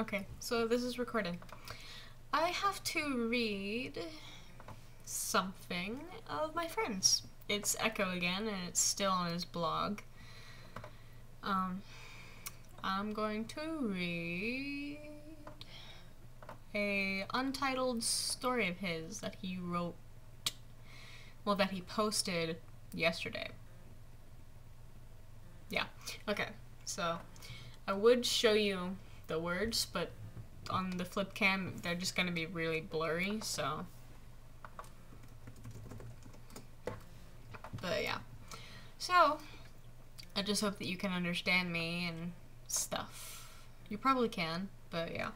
Okay, so this is recording. I have to read something of my friend's. It's Echo again, and it's still on his blog. I'm going to read a untitled story of his that he wrote, well, that he posted yesterday. Yeah, okay, so I would show you the words, but on the flip cam, they're just gonna be really blurry, so. But yeah. So, I just hope that you can understand me and stuff. You probably can, but yeah.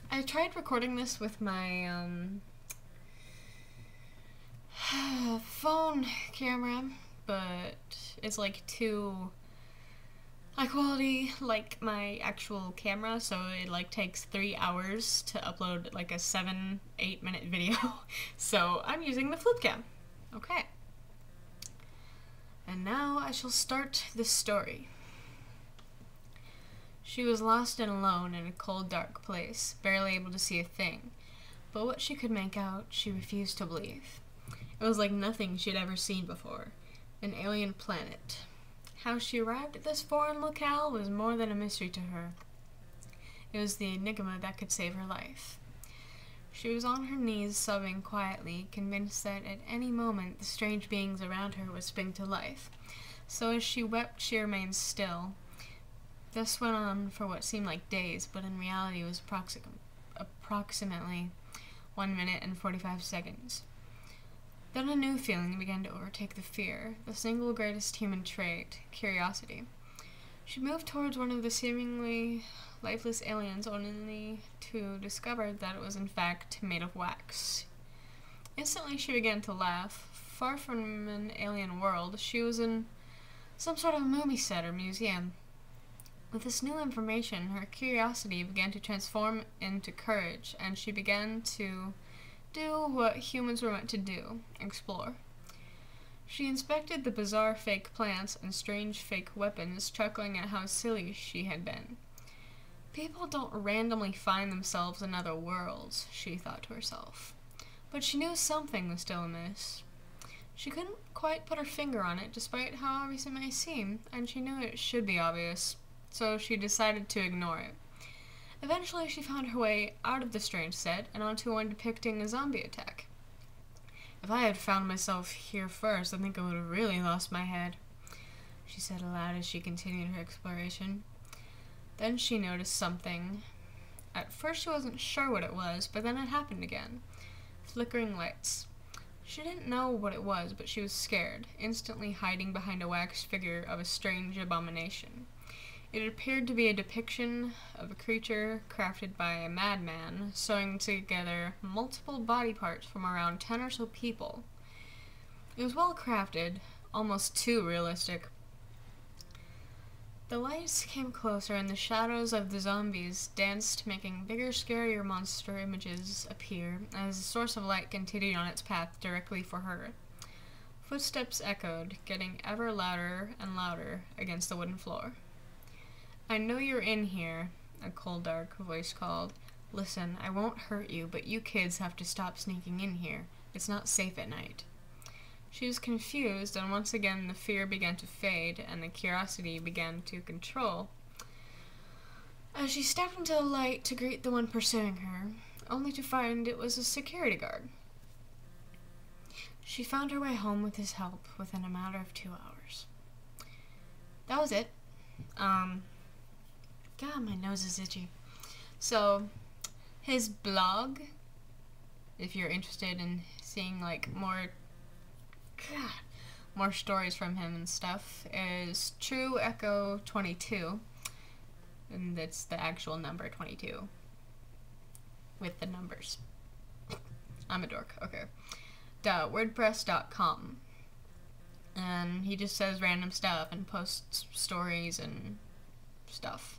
I tried recording this with my, phone camera, but it's like too high quality, like my actual camera, so it like takes 3 hours to upload like a 7-8 minute video. So I'm using the flip cam. Okay. And now I shall start this story. She was lost and alone in a cold, dark place, barely able to see a thing. But what she could make out, she refused to believe. It was like nothing she had ever seen before. An alien planet. How she arrived at this foreign locale was more than a mystery to her. It was the enigma that could save her life. She was on her knees, sobbing quietly, convinced that at any moment the strange beings around her would spring to life. So as she wept, she remained still. This went on for what seemed like days, but in reality was approximately 1 minute and 45 seconds. Then a new feeling began to overtake the fear, the single greatest human trait, curiosity. She moved towards one of the seemingly lifeless aliens, only to discover that it was in fact made of wax. Instantly she began to laugh. Far from an alien world, she was in some sort of movie set or museum. With this new information, her curiosity began to transform into courage, and she began to do what humans were meant to do, explore. She inspected the bizarre fake plants and strange fake weapons, chuckling at how silly she had been. People don't randomly find themselves in other worlds, she thought to herself. But she knew something was still amiss. She couldn't quite put her finger on it, despite how obvious it may seem, and she knew it should be obvious, so she decided to ignore it. Eventually, she found her way out of the strange set and onto one depicting a zombie attack. If I had found myself here first, I think I would have really lost my head, she said aloud as she continued her exploration. Then she noticed something. At first she wasn't sure what it was, but then it happened again. Flickering lights. She didn't know what it was, but she was scared, instantly hiding behind a wax figure of a strange abomination. It appeared to be a depiction of a creature crafted by a madman, sewing together multiple body parts from around 10 or so people. It was well crafted, almost too realistic. The lights came closer, and the shadows of the zombies danced, making bigger, scarier monster images appear as the source of light continued on its path directly for her. Footsteps echoed, getting ever louder and louder against the wooden floor. "I know you're in here," a cold, dark voice called. "Listen, I won't hurt you, but you kids have to stop sneaking in here. It's not safe at night." She was confused, and once again the fear began to fade, and the curiosity began to control. As she stepped into the light to greet the one pursuing her, only to find it was a security guard. She found her way home with his help within a matter of 2 hours. That was it. God, my nose is itchy. So, his blog, if you're interested in seeing like more stories from him and stuff, is True Echo 22, and that's the actual number 22 with the numbers. I'm a dork. Okay. .wordpress.com, and he just says random stuff and posts stories and stuff.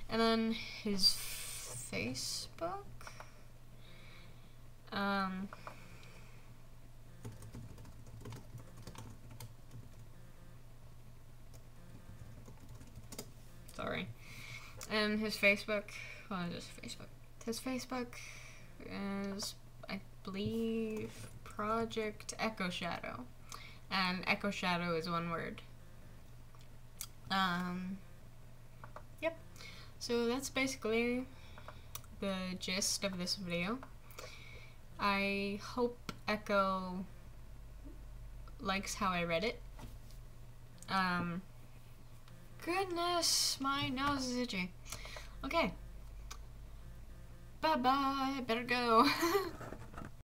And then his Facebook, sorry, and his Facebook on his Facebook. His Facebook is, I believe, Project Echo Shadow. And Echo Shadow is one word. Yep. So that's basically the gist of this video. I hope Echo likes how I read it. Goodness, my nose is itchy. Okay. Bye-bye. Better go.